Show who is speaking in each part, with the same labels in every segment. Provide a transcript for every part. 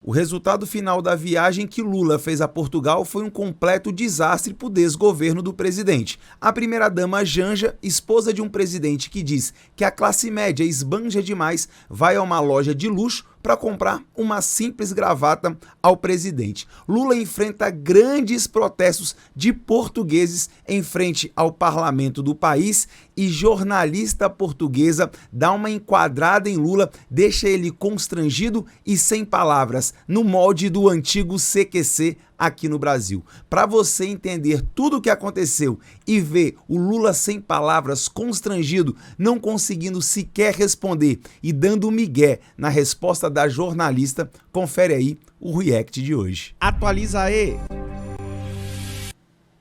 Speaker 1: O resultado final da viagem que Lula fez a Portugal foi um completo desastre para o desgoverno do presidente. A primeira-dama Janja, esposa de um presidente que diz que a classe média esbanja demais, vai a uma loja de luxo para comprar uma simples gravata ao presidente. Lula enfrenta grandes protestos de portugueses em frente ao parlamento do país e jornalista portuguesa dá uma enquadrada em Lula, deixa ele constrangido e sem palavras, no molde do antigo CQC aqui no Brasil. Para você entender tudo o que aconteceu e ver o Lula sem palavras, constrangido, não conseguindo sequer responder e dando migué na resposta da jornalista, confere aí o react de hoje. Atualiza aí!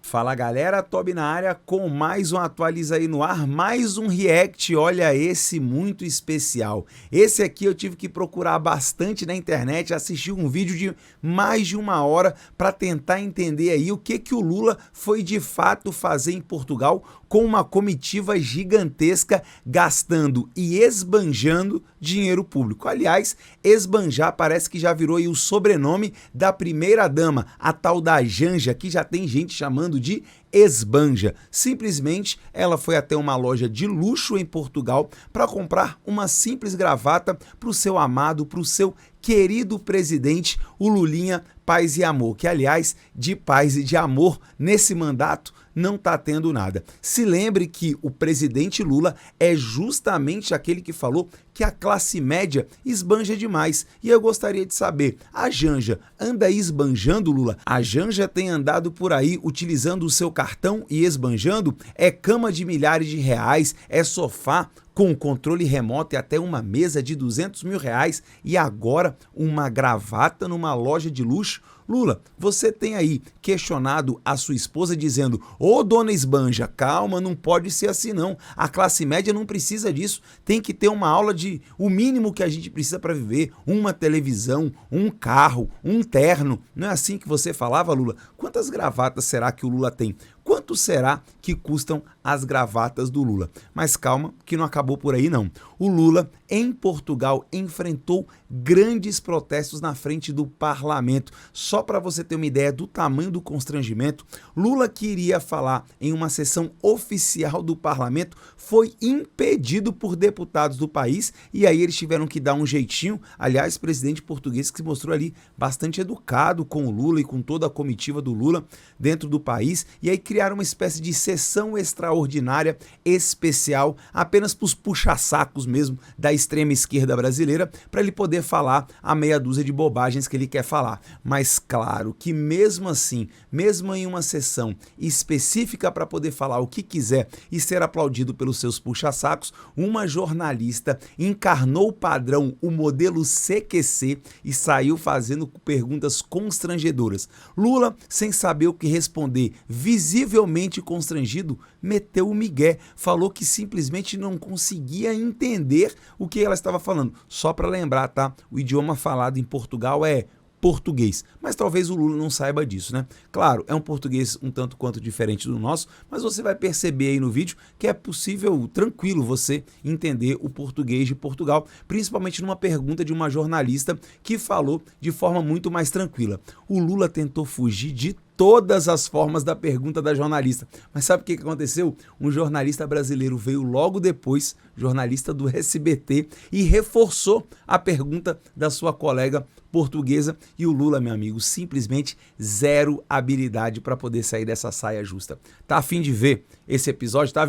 Speaker 1: Fala galera, Tobi na área com mais um Atualiza aí no ar, mais um react, olha esse muito especial. Esse aqui eu tive que procurar bastante na internet, assistir um vídeo de mais de 1 hora para tentar entender aí o que o Lula foi de fato fazer em Portugal com uma comitiva gigantesca, gastando e esbanjando dinheiro público. Aliás, esbanjar parece que já virou aí o sobrenome da primeira-dama, a tal da Janja, que já tem gente chamando de esbanja. Simplesmente ela foi até uma loja de luxo em Portugal para comprar uma simples gravata para o seu amado, para o seu querido presidente, o Lulinha Paz e Amor, que aliás, de paz e de amor nesse mandato não está tendo nada. Se lembre que o presidente Lula é justamente aquele que falou que a classe média esbanja demais. E eu gostaria de saber, a Janja anda esbanjando, Lula? A Janja tem andado por aí utilizando o seu cartão e esbanjando? É cama de milhares de reais? É sofá com controle remoto e até uma mesa de 200 mil reais e agora uma gravata numa loja de luxo? Lula, você tem aí questionado a sua esposa dizendo: ô dona esbanja, calma, não pode ser assim não, a classe média não precisa disso, tem que ter uma aula de o mínimo que a gente precisa para viver, uma televisão, um carro, um terno. Não é assim que você falava, Lula? Quantas gravatas será que o Lula tem? Quanto será que custam as gravatas do Lula? Mas calma, que não acabou por aí não. O Lula, em Portugal, enfrentou grandes protestos na frente do parlamento. Só para você ter uma ideia do tamanho do constrangimento, Lula, que iria falar em uma sessão oficial do parlamento, foi impedido por deputados do país e aí eles tiveram que dar um jeitinho. Aliás, o presidente português que se mostrou ali bastante educado com o Lula e com toda a comitiva do Lula dentro do país, e aí criaram uma espécie de sessão extraordinária, especial, apenas para os puxa-sacos mesmo da extrema esquerda brasileira, para ele poder falar a meia dúzia de bobagens que ele quer falar. Mas claro que mesmo assim, mesmo em uma sessão específica para poder falar o que quiser e ser aplaudido pelos seus puxa-sacos, uma jornalista encarnou o padrão, o modelo CQC, e saiu fazendo perguntas constrangedoras. Lula, sem saber o que responder, visivelmente constrangido, meteu o migué, falou que simplesmente não conseguia entender o que ela estava falando. Só para lembrar, tá? O idioma falado em Portugal é português, mas talvez o Lula não saiba disso, né? Claro, é um português um tanto quanto diferente do nosso, mas você vai perceber aí no vídeo que é possível, tranquilo, você entender o português de Portugal, principalmente numa pergunta de uma jornalista que falou de forma muito mais tranquila. O Lula tentou fugir de todas as formas da pergunta da jornalista. Mas sabe o que aconteceu? Um jornalista brasileiro veio logo depois, jornalista do SBT, e reforçou a pergunta da sua colega portuguesa, e o Lula, meu amigo, simplesmente zero habilidade para poder sair dessa saia justa. Tá a fim de ver esse episódio? Tá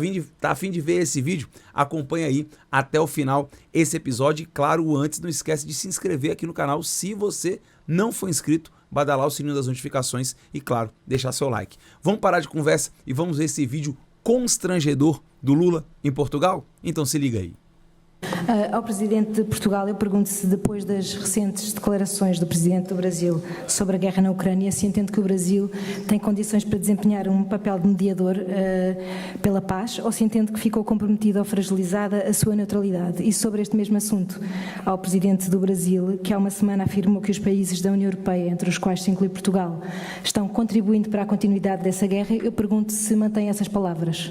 Speaker 1: a fim de ver esse vídeo? Acompanha aí até o final esse episódio, e claro, antes não esquece de se inscrever aqui no canal se você não for inscrito, badalar o sininho das notificações e, claro, deixar seu like. Vamos parar de conversa e vamos ver esse vídeo constrangedor do Lula em Portugal? Então se liga aí.
Speaker 2: Ao Presidente de Portugal, eu pergunto se depois das recentes declarações do Presidente do Brasil sobre a guerra na Ucrânia, se entende que o Brasil tem condições para desempenhar um papel de mediador pela paz, ou se entende que ficou comprometida ou fragilizada a sua neutralidade. E sobre este mesmo assunto, ao Presidente do Brasil, que há uma semana afirmou que os países da União Europeia, entre os quais se inclui Portugal, estão contribuindo para a continuidade dessa guerra, eu pergunto se mantém essas palavras.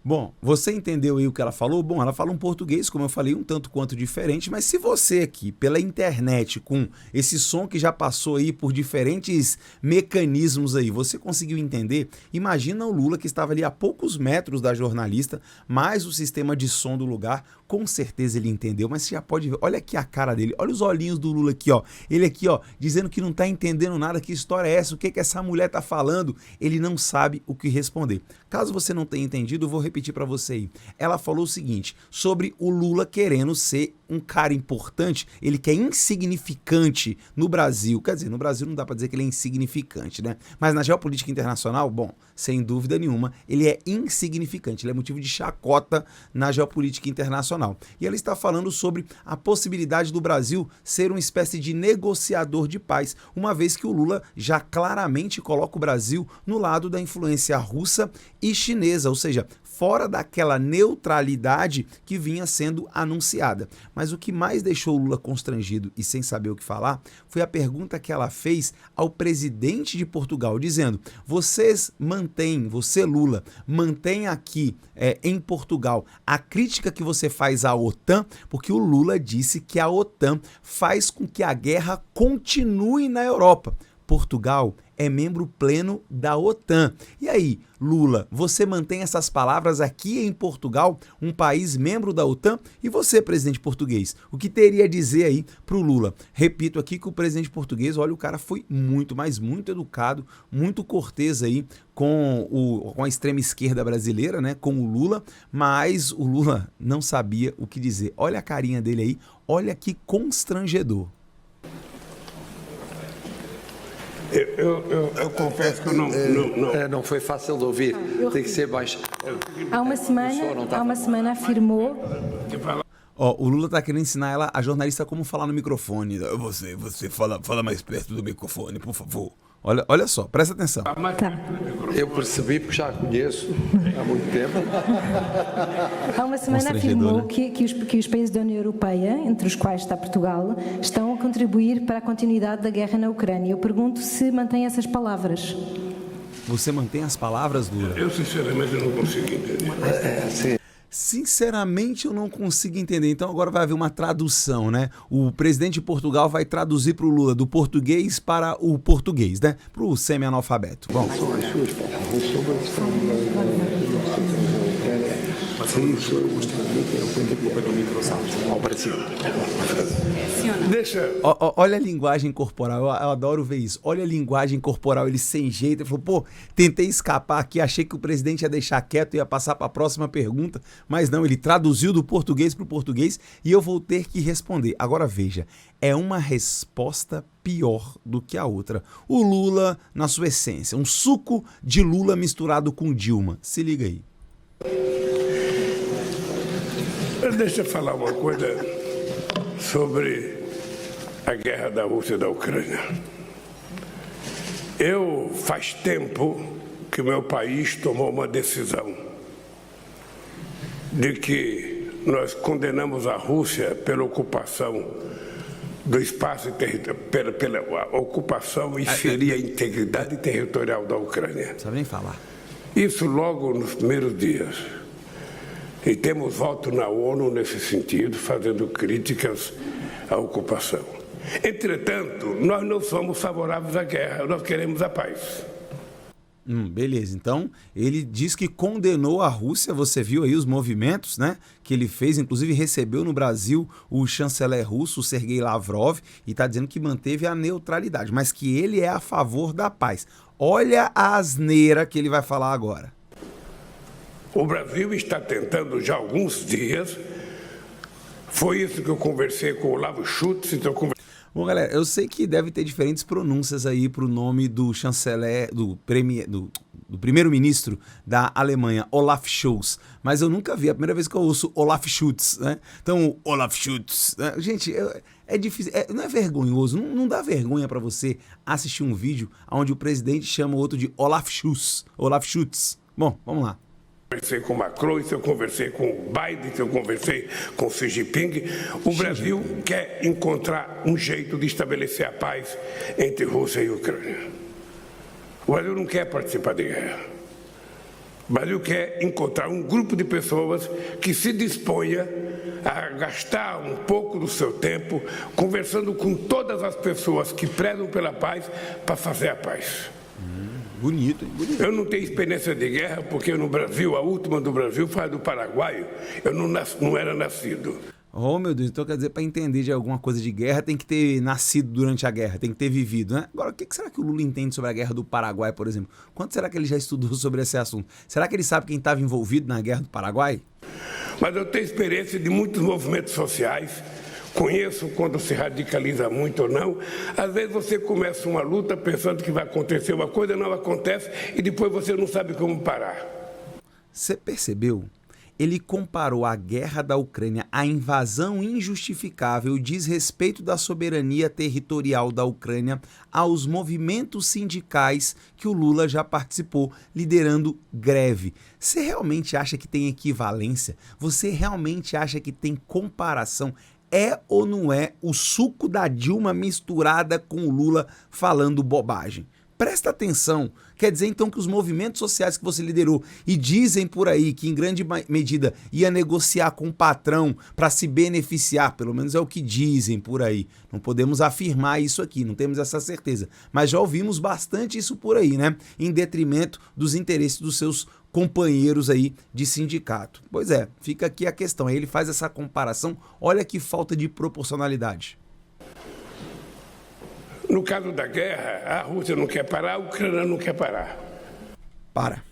Speaker 1: Bom, você entendeu aí o que ela falou? Bom, ela fala um português, como eu falei, um tanto quanto diferente, mas se você aqui, pela internet, com esse som que já passou aí por diferentes mecanismos aí, você conseguiu entender? Imagina o Lula que estava ali a poucos metros da jornalista, mais o sistema de som do lugar, com certeza ele entendeu, mas você já pode ver, olha aqui a cara dele, olha os olhinhos do Lula aqui, ó, ele aqui, ó, dizendo que não tá entendendo nada, que história é essa, o que que essa mulher tá falando, ele não sabe o que responder. Caso você não tenha entendido, eu vou repetir para você aí. Ela falou o seguinte, sobre o Lula querendo ser um cara importante, ele que é insignificante no Brasil, quer dizer, no Brasil não dá para dizer que ele é insignificante, né? Mas na geopolítica internacional, bom, sem dúvida nenhuma, ele é insignificante, ele é motivo de chacota na geopolítica internacional. E ela está falando sobre a possibilidade do Brasil ser uma espécie de negociador de paz, uma vez que o Lula já claramente coloca o Brasil no lado da influência russa e chinesa, ou seja, fora daquela neutralidade que vinha sendo anunciada. Mas o que mais deixou o Lula constrangido e sem saber o que falar foi a pergunta que ela fez ao presidente de Portugal, dizendo, você Lula, mantém aqui em Portugal a crítica que você faz à OTAN, porque o Lula disse que a OTAN faz com que a guerra continue na Europa. Portugal é membro pleno da OTAN. E aí, Lula, você mantém essas palavras aqui em Portugal, um país membro da OTAN? E você, presidente português, o que teria a dizer aí para o Lula? Repito aqui que o presidente português, olha, o cara foi muito, mas muito educado, muito cortês aí com a extrema esquerda brasileira, né, com o Lula, mas o Lula não sabia o que dizer. Olha a carinha dele aí, olha que constrangedor.
Speaker 3: Eu confesso que eu não foi fácil de ouvir, tem que ser baixo.
Speaker 2: Há uma semana afirmou...
Speaker 1: Ó, o Lula tá querendo ensinar ela, a jornalista, como falar no microfone. Você fala mais perto do microfone, por favor. Olha só, presta atenção.
Speaker 2: Tá.
Speaker 3: Eu percebi, porque já a conheço há muito tempo.
Speaker 2: Há uma semana afirmou que os países da União Europeia, entre os quais está Portugal, estão a contribuir para a continuidade da guerra na Ucrânia. Eu pergunto se mantém essas palavras.
Speaker 1: Você mantém as palavras, Lula?
Speaker 4: Eu, sinceramente, não consigo entender.
Speaker 3: Sim.
Speaker 1: Sinceramente, eu não consigo entender. Então agora vai haver uma tradução, né? O presidente de Portugal vai traduzir para o Lula do português para o português, né? Para o semi-analfabeto. Bom. Olha a linguagem corporal, eu adoro ver isso. Olha a linguagem corporal, ele sem jeito. Ele falou, pô, tentei escapar aqui, achei que o presidente ia deixar quieto e ia passar para a próxima pergunta, mas não, ele traduziu do português para o português e eu vou ter que responder. Agora veja, é uma resposta pior do que a outra. O Lula, na sua essência, um suco de Lula misturado com Dilma. Se liga aí.
Speaker 4: Deixa eu falar uma coisa sobre a guerra da Rússia e da Ucrânia. Faz tempo que o meu país tomou uma decisão de que nós condenamos a Rússia pela ocupação do espaço pela ocupação e ferir a integridade territorial da Ucrânia.
Speaker 1: Não sabe nem falar.
Speaker 4: Isso logo nos primeiros dias. E temos voto na ONU nesse sentido, fazendo críticas à ocupação. Entretanto, nós não somos favoráveis à guerra, nós queremos a paz.
Speaker 1: Beleza, então ele diz que condenou a Rússia, você viu aí os movimentos, né, que ele fez, inclusive recebeu no Brasil o chanceler russo, o Sergei Lavrov, e está dizendo que manteve a neutralidade, mas que ele é a favor da paz. Olha a asneira que ele vai falar agora.
Speaker 4: O Brasil está tentando já há alguns dias, foi isso que eu conversei com o Olavo Schultz,
Speaker 1: Bom, galera, eu sei que deve ter diferentes pronúncias aí para o nome do chanceler, do primeiro-ministro da Alemanha, Olaf Scholz, mas eu nunca vi, é a primeira vez que eu ouço Olaf Schultz, né? Então, Olaf Schultz, né? Gente, é difícil, não é vergonhoso, não dá vergonha para você assistir um vídeo onde o presidente chama o outro de Olaf Schultz. Bom, vamos lá.
Speaker 4: Conversei com Macron, isso eu conversei com o Biden, isso eu conversei com o Xi Jinping. O Brasil quer encontrar um jeito de estabelecer a paz entre Rússia e Ucrânia. O Brasil não quer participar de guerra. O Brasil quer encontrar um grupo de pessoas que se disponha a gastar um pouco do seu tempo conversando com todas as pessoas que prezam pela paz para fazer a paz.
Speaker 1: Bonito, hein? Bonito.
Speaker 4: Eu não tenho experiência de guerra porque no Brasil, a última do Brasil foi a do Paraguai, eu não era nascido.
Speaker 1: Oh, meu Deus, então quer dizer, para entender de alguma coisa de guerra, tem que ter nascido durante a guerra, tem que ter vivido, né? Agora, o que será que o Lula entende sobre a guerra do Paraguai, por exemplo? Quanto será que ele já estudou sobre esse assunto? Será que ele sabe quem estava envolvido na guerra do Paraguai?
Speaker 4: Mas eu tenho experiência de muitos movimentos sociais, conheço quando se radicaliza muito ou não. Às vezes você começa uma luta pensando que vai acontecer uma coisa, não acontece, e depois você não sabe como parar.
Speaker 1: Você percebeu? Ele comparou a guerra da Ucrânia à invasão injustificável e desrespeito da soberania territorial da Ucrânia aos movimentos sindicais que o Lula já participou, liderando greve. Você realmente acha que tem equivalência? Você realmente acha que tem comparação? É ou não é o suco da Dilma misturada com o Lula falando bobagem? Presta atenção. Quer dizer, então, que os movimentos sociais que você liderou e dizem por aí que, em grande medida, ia negociar com o patrão para se beneficiar, pelo menos é o que dizem por aí. Não podemos afirmar isso aqui, não temos essa certeza. Mas já ouvimos bastante isso por aí, né? Em detrimento dos interesses dos seus companheiros aí de sindicato. Pois é, fica aqui a questão. Aí ele faz essa comparação. Olha que falta de proporcionalidade.
Speaker 4: No caso da guerra, a Rússia não quer parar, a Ucrânia não quer parar.
Speaker 1: Para.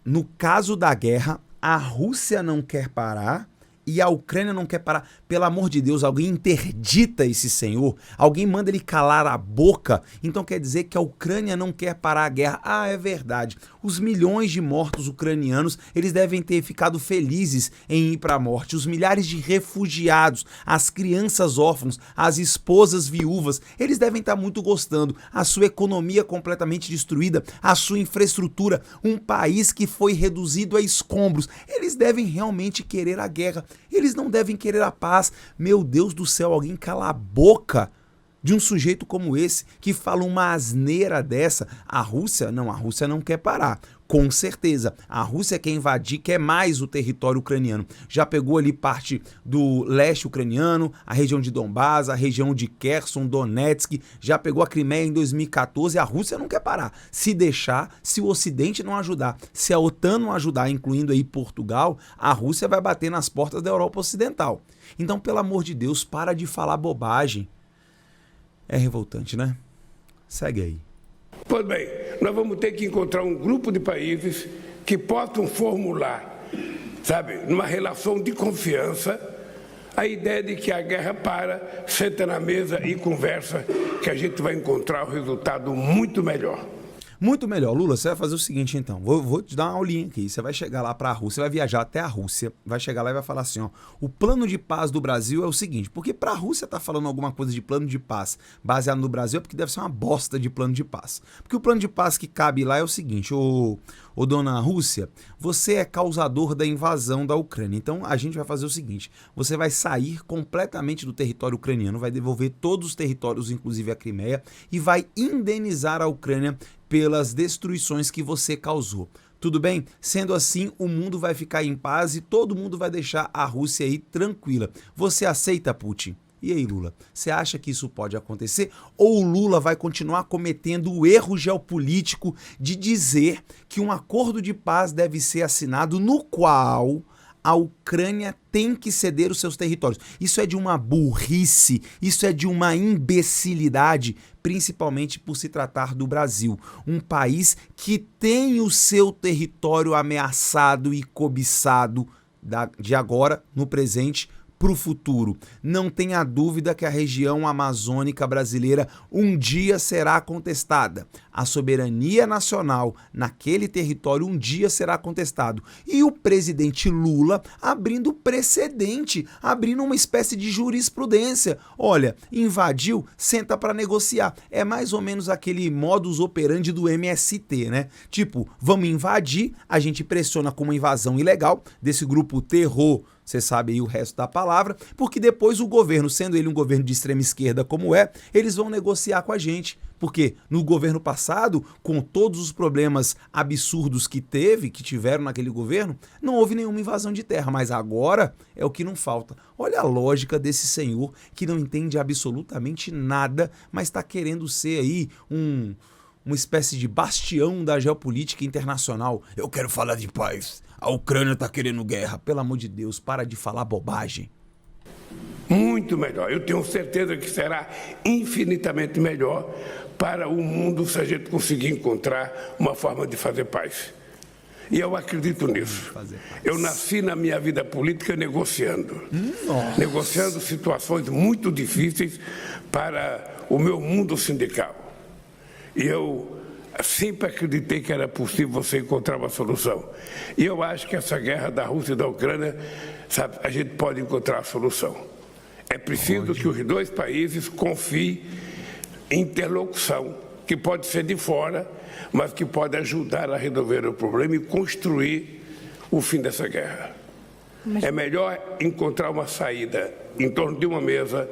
Speaker 1: No caso da guerra, a Rússia não quer parar e a Ucrânia não quer parar. Pelo amor de Deus, alguém interdita esse senhor, alguém manda ele calar a boca. Então quer dizer que a Ucrânia não quer parar a guerra. Ah, é verdade. Os milhões de mortos ucranianos, eles devem ter ficado felizes em ir para a morte. Os milhares de refugiados, as crianças órfãos, as esposas viúvas, eles devem estar muito gostando. A sua economia completamente destruída, a sua infraestrutura, um país que foi reduzido a escombros. Eles devem realmente querer a guerra. Eles não devem querer a paz. Meu Deus do céu, alguém cala a boca de um sujeito como esse, que fala uma asneira dessa. A Rússia não quer parar. Com certeza, a Rússia quer invadir, quer mais o território ucraniano. Já pegou ali parte do leste ucraniano, a região de Donbás, a região de Kherson, Donetsk, já pegou a Crimeia em 2014, a Rússia não quer parar. Se deixar, se o Ocidente não ajudar, se a OTAN não ajudar, incluindo aí Portugal, a Rússia vai bater nas portas da Europa Ocidental. Então, pelo amor de Deus, para de falar bobagem. É revoltante, né? Segue aí.
Speaker 4: Pois bem, nós vamos ter que encontrar um grupo de países que possam formular, sabe, numa relação de confiança, a ideia de que a guerra para, senta na mesa e conversa, que a gente vai encontrar um resultado muito melhor.
Speaker 1: Muito melhor. Lula, você vai fazer o seguinte então, vou te dar uma aulinha aqui, você vai chegar lá para a Rússia, vai viajar até a Rússia, vai chegar lá e vai falar assim, ó, o plano de paz do Brasil é o seguinte, porque para a Rússia tá falando alguma coisa de plano de paz baseado no Brasil, é porque deve ser uma bosta de plano de paz. Porque o plano de paz que cabe lá é o seguinte, ô dona Rússia, você é causador da invasão da Ucrânia, então a gente vai fazer o seguinte, você vai sair completamente do território ucraniano, vai devolver todos os territórios, inclusive a Crimeia, e vai indenizar a Ucrânia pelas destruições que você causou. Tudo bem? Sendo assim, o mundo vai ficar em paz e todo mundo vai deixar a Rússia aí tranquila. Você aceita, Putin? E aí, Lula, você acha que isso pode acontecer? Ou o Lula vai continuar cometendo o erro geopolítico de dizer que um acordo de paz deve ser assinado no qual a Ucrânia tem que ceder os seus territórios? Isso é de uma burrice, isso é de uma imbecilidade, principalmente por se tratar do Brasil, um país que tem o seu território ameaçado e cobiçado de agora, no presente, para o futuro. Não tenha dúvida que a região amazônica brasileira um dia será contestada. A soberania nacional naquele território um dia será contestado. E o presidente Lula abrindo precedente, abrindo uma espécie de jurisprudência. Olha, invadiu, senta para negociar. É mais ou menos aquele modus operandi do MST, né? Tipo, vamos invadir, a gente pressiona com uma invasão ilegal desse grupo terror Você sabe aí o resto da palavra, porque depois o governo, sendo ele um governo de extrema esquerda como é, eles vão negociar com a gente. Porque no governo passado, com todos os problemas absurdos que tiveram naquele governo, não houve nenhuma invasão de terra. Mas agora é o que não falta. Olha a lógica desse senhor que não entende absolutamente nada, mas está querendo ser aí uma espécie de bastião da geopolítica internacional. Eu quero falar de paz. A Ucrânia está querendo guerra. Pelo amor de Deus, para de falar bobagem.
Speaker 4: Muito melhor. Eu tenho certeza que será infinitamente melhor para o mundo se a gente conseguir encontrar uma forma de fazer paz. E eu acredito nisso. Eu nasci na minha vida política negociando. Negociando situações muito difíceis para o meu mundo sindical. E eu sempre acreditei que era possível você encontrar uma solução. E eu acho que essa guerra da Rússia e da Ucrânia, sabe, a gente pode encontrar a solução. É preciso que os dois países confiem em interlocução, que pode ser de fora, mas que pode ajudar a resolver o problema e construir o fim dessa guerra. É melhor encontrar uma saída em torno de uma mesa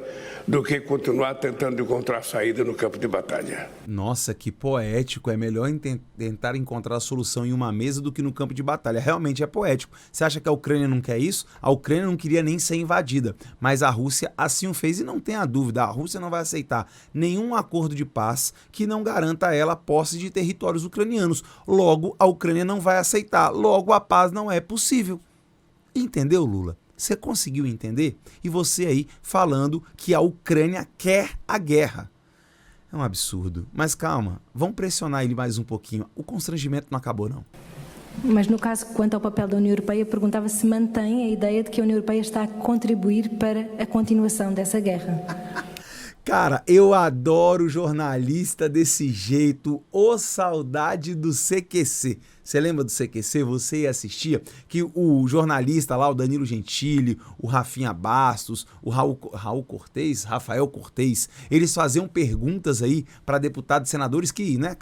Speaker 4: do que continuar tentando encontrar saída no campo de batalha.
Speaker 1: Nossa, que poético. É melhor tentar encontrar a solução em uma mesa do que no campo de batalha. Realmente é poético. Você acha que a Ucrânia não quer isso? A Ucrânia não queria nem ser invadida, mas a Rússia assim o fez e não tenha dúvida, a Rússia não vai aceitar nenhum acordo de paz que não garanta a ela a posse de territórios ucranianos. Logo, a Ucrânia não vai aceitar. Logo, a paz não é possível. Entendeu, Lula? Você conseguiu entender? E você aí falando que a Ucrânia quer a guerra. É um absurdo. Mas calma, vamos pressionar ele mais um pouquinho. O constrangimento não acabou, não.
Speaker 2: Mas no caso, quanto ao papel da União Europeia, perguntava se mantém a ideia de que a União Europeia está a contribuir para a continuação dessa guerra.
Speaker 1: Cara, eu adoro jornalista desse jeito. Ô, saudade do CQC. Você lembra do CQC? Você assistia? Que o jornalista lá, o Danilo Gentili, o Rafinha Bastos, o Rafael Cortez, eles faziam perguntas aí para deputados e senadores que, né,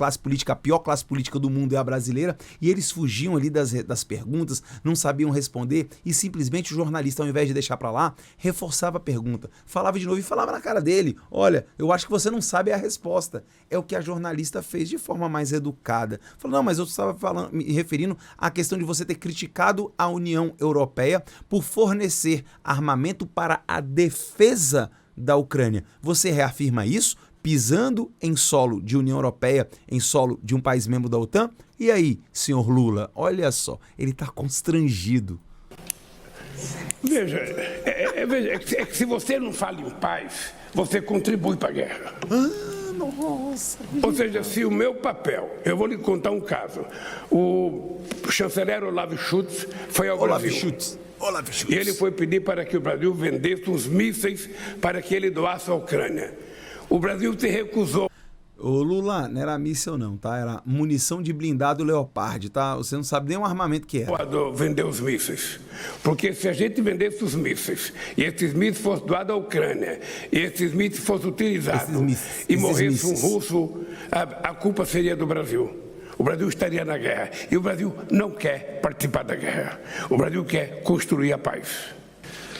Speaker 1: a pior classe política do mundo é a brasileira, e eles fugiam ali das perguntas, não sabiam responder, e simplesmente o jornalista, ao invés de deixar para lá, reforçava a pergunta, falava de novo e falava na cara dele: olha, eu acho que você não sabe a resposta. É o que a jornalista fez de forma mais educada. Falou: não, mas eu estava me referindo à questão de você ter criticado a União Europeia por fornecer armamento para a defesa da Ucrânia. Você reafirma isso, pisando em solo de União Europeia, em solo de um país membro da OTAN? E aí, senhor Lula, olha só, ele está constrangido.
Speaker 4: Veja, é que se você não fala em paz, você contribui para a guerra.
Speaker 1: Nossa.
Speaker 4: Ou seja, se o meu papel, eu vou lhe contar um caso. O chanceler Olaf Scholz foi ao Brasil.
Speaker 1: Olaf Scholz.
Speaker 4: E ele foi pedir para que o Brasil vendesse uns mísseis para que ele doasse à Ucrânia. O Brasil se recusou.
Speaker 1: Ô Lula, não era míssil não, tá? Era munição de blindado Leopard, tá? Você não sabe nem o armamento que era.
Speaker 4: Vender os mísseis. Porque se a gente vendesse os mísseis, e esses mísseis fossem doados à Ucrânia, e esses mísseis fossem utilizados, e morresse um russo, a culpa seria do Brasil. O Brasil estaria na guerra. E o Brasil não quer participar da guerra. O Brasil quer construir a paz.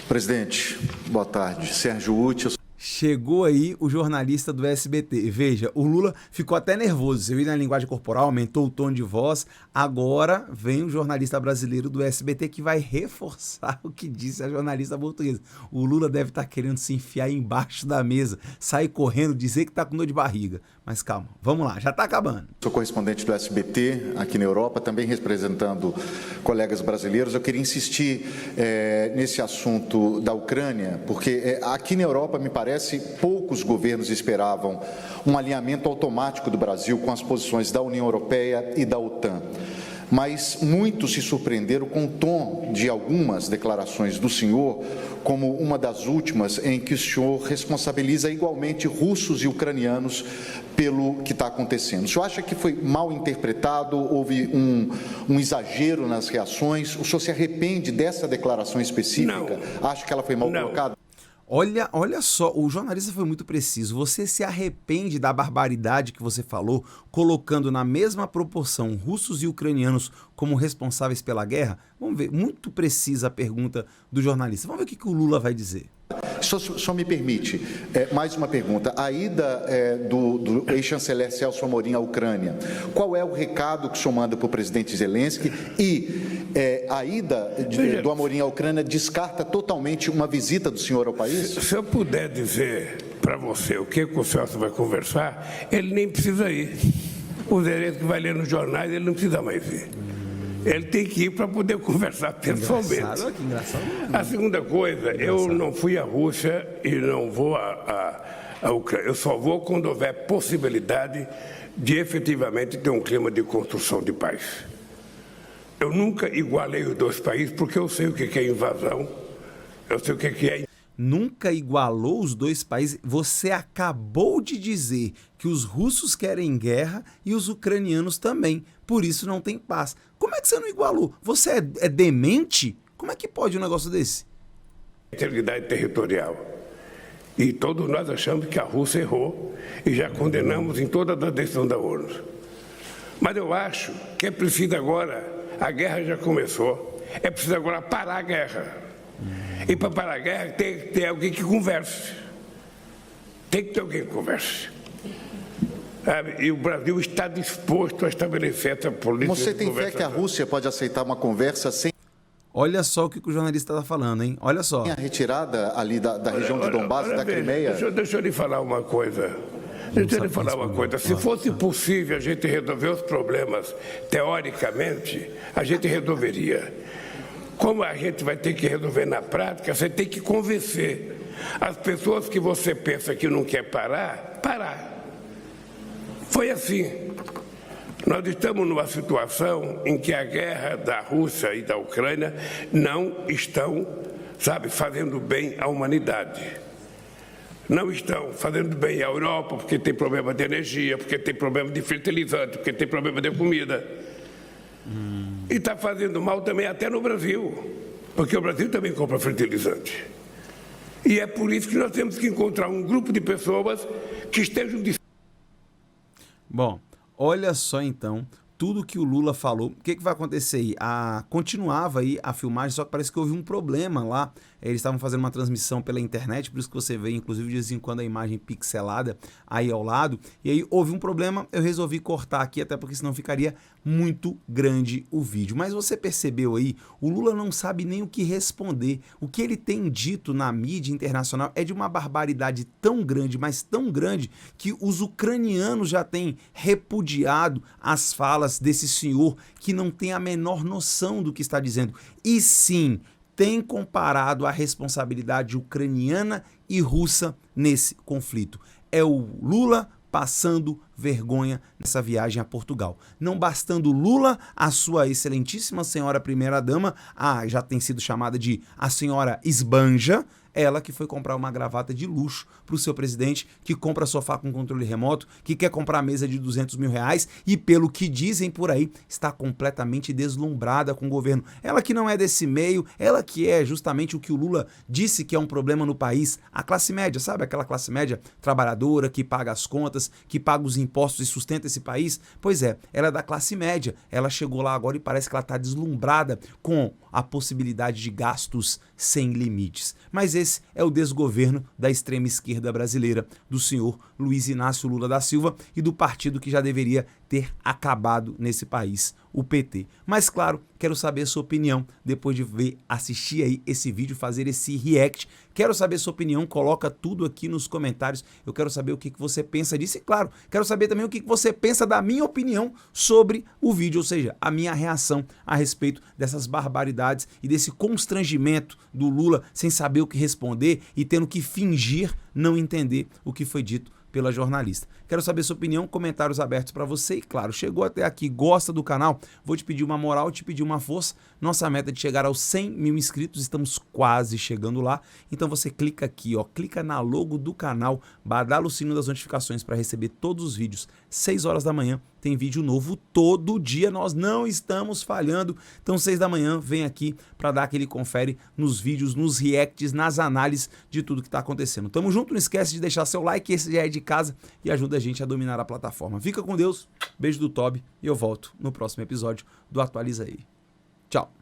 Speaker 5: Presidente, boa tarde. Sérgio Uti.
Speaker 1: Chegou aí o jornalista do SBT. Veja, o Lula ficou até nervoso. Você viu na linguagem corporal, aumentou o tom de voz. Agora vem o jornalista brasileiro do SBT que vai reforçar o que disse a jornalista portuguesa. O Lula deve estar querendo se enfiar embaixo da mesa, sair correndo, dizer que está com dor de barriga. Mas calma, vamos lá, já está acabando.
Speaker 5: Sou correspondente do SBT aqui na Europa, também representando colegas brasileiros. Eu queria insistir nesse assunto da Ucrânia, porque aqui na Europa, me parece, poucos governos esperavam um alinhamento automático do Brasil com as posições da União Europeia e da OTAN. Mas muitos se surpreenderam com o tom de algumas declarações do senhor, como uma das últimas em que o senhor responsabiliza igualmente russos e ucranianos pelo que está acontecendo. O senhor acha que foi mal interpretado, houve um exagero nas reações? O senhor se arrepende dessa declaração específica?
Speaker 4: Não.
Speaker 5: Acha que ela foi mal colocada?
Speaker 1: Olha só, o jornalista foi muito preciso. Você se arrepende da barbaridade que você falou, colocando na mesma proporção russos e ucranianos como responsáveis pela guerra? Vamos ver, muito precisa a pergunta do jornalista. Vamos ver o que o Lula vai dizer.
Speaker 5: Só me permite, mais uma pergunta. A ida do ex-chanceler Celso Amorim à Ucrânia, qual é o recado que o senhor manda para o presidente Zelensky? E a ida do Amorim à Ucrânia descarta totalmente uma visita do senhor ao país?
Speaker 4: Se eu puder dizer para você o que o Celso vai conversar, ele nem precisa ir. O Zelensky vai ler nos jornais, ele não precisa mais ir. Ele tem que ir para poder conversar pessoalmente.
Speaker 1: Que engraçado.
Speaker 4: A segunda coisa, eu não fui à Rússia e não vou à Ucrânia. Eu só vou quando houver possibilidade de efetivamente ter um clima de construção de paz. Eu nunca igualei os dois países porque eu sei o que é invasão, eu sei o que é...
Speaker 1: Nunca igualou os dois países. Você acabou de dizer que os russos querem guerra e os ucranianos também. Por isso não tem paz. Como é que você não igualou? Você é demente? Como é que pode um negócio desse?
Speaker 4: Integridade territorial. E todos nós achamos que a Rússia errou e já condenamos em toda a decisão da ONU. Mas eu acho que é preciso agora, a guerra já começou, é preciso agora parar a guerra. E para parar a guerra tem que ter alguém que converse. Tem que ter alguém que converse. E o Brasil está disposto a estabelecer essa política.
Speaker 5: Você tem fé que a Rússia pode aceitar uma conversa sem...
Speaker 1: Olha só o que o jornalista está falando, hein? Olha só.
Speaker 5: A retirada ali da região de Donbass, da Crimeia...
Speaker 4: Deixa eu lhe falar uma coisa. Se fosse possível a gente resolver os problemas teoricamente, a gente resolveria. Como a gente vai ter que resolver na prática, você tem que convencer as pessoas que você pensa que não quer parar. Foi assim. Nós estamos numa situação em que a guerra da Rússia e da Ucrânia não estão, fazendo bem à humanidade. Não estão fazendo bem à Europa, porque tem problema de energia, porque tem problema de fertilizante, porque tem problema de comida. E está fazendo mal também até no Brasil, porque o Brasil também compra fertilizante. E é por isso que nós temos que encontrar um grupo de pessoas que estejam...
Speaker 1: Bom, olha só então, tudo que o Lula falou. O que vai acontecer aí? Continuava aí a filmagem, só que parece que houve um problema lá. Eles estavam fazendo uma transmissão pela internet, por isso que você vê, inclusive, de vez em quando a imagem pixelada aí ao lado. E aí houve um problema, eu resolvi cortar aqui, até porque senão ficaria muito grande o vídeo. Mas você percebeu aí, o Lula não sabe nem o que responder. O que ele tem dito na mídia internacional é de uma barbaridade tão grande, mas tão grande, que os ucranianos já têm repudiado as falas desse senhor que não tem a menor noção do que está dizendo. E sim, tem comparado a responsabilidade ucraniana e russa nesse conflito. É o Lula passando vergonha nessa viagem a Portugal. Não bastando Lula, a sua excelentíssima senhora primeira-dama, já tem sido chamada de a senhora Esbanja, ela que foi comprar uma gravata de luxo para o seu presidente, que compra sofá com controle remoto, que quer comprar mesa de R$200 mil e, pelo que dizem por aí, está completamente deslumbrada com o governo. Ela que não é desse meio, ela que é justamente o que o Lula disse que é um problema no país, a classe média, sabe? Aquela classe média trabalhadora que paga as contas, que paga os impostos e sustenta esse país. Pois é, ela é da classe média. Ela chegou lá agora e parece que ela está deslumbrada com a possibilidade de gastos sem limites. Mas esse é o desgoverno da extrema esquerda brasileira, do senhor Luiz Inácio Lula da Silva e do partido que já deveria ter acabado nesse país, o PT. Mas claro, quero saber a sua opinião depois de assistir aí esse vídeo, fazer esse react. Quero saber sua opinião, coloca tudo aqui nos comentários. Eu quero saber o que você pensa disso e claro, quero saber também o que você pensa da minha opinião sobre o vídeo, ou seja, a minha reação a respeito dessas barbaridades e desse constrangimento do Lula sem saber o que responder e tendo que fingir não entender o que foi dito pela jornalista. Quero saber sua opinião, comentários abertos para você e claro, chegou até aqui, gosta do canal, vou te pedir uma moral, te pedir uma força. Nossa meta é de chegar aos 100 mil inscritos, estamos quase chegando lá. Então você clica aqui, clica na logo do canal, badala o sino das notificações para receber todos os vídeos 6 horas da manhã, tem vídeo novo todo dia, nós não estamos falhando. Então 6 da manhã, vem aqui para dar aquele confere nos vídeos, nos reacts, nas análises de tudo que está acontecendo. Tamo junto, não esquece de deixar seu like, esse já é de casa e ajuda a gente a dominar a plataforma. Fica com Deus, beijo do Toby e eu volto no próximo episódio do Atualiza Aí. Tchau.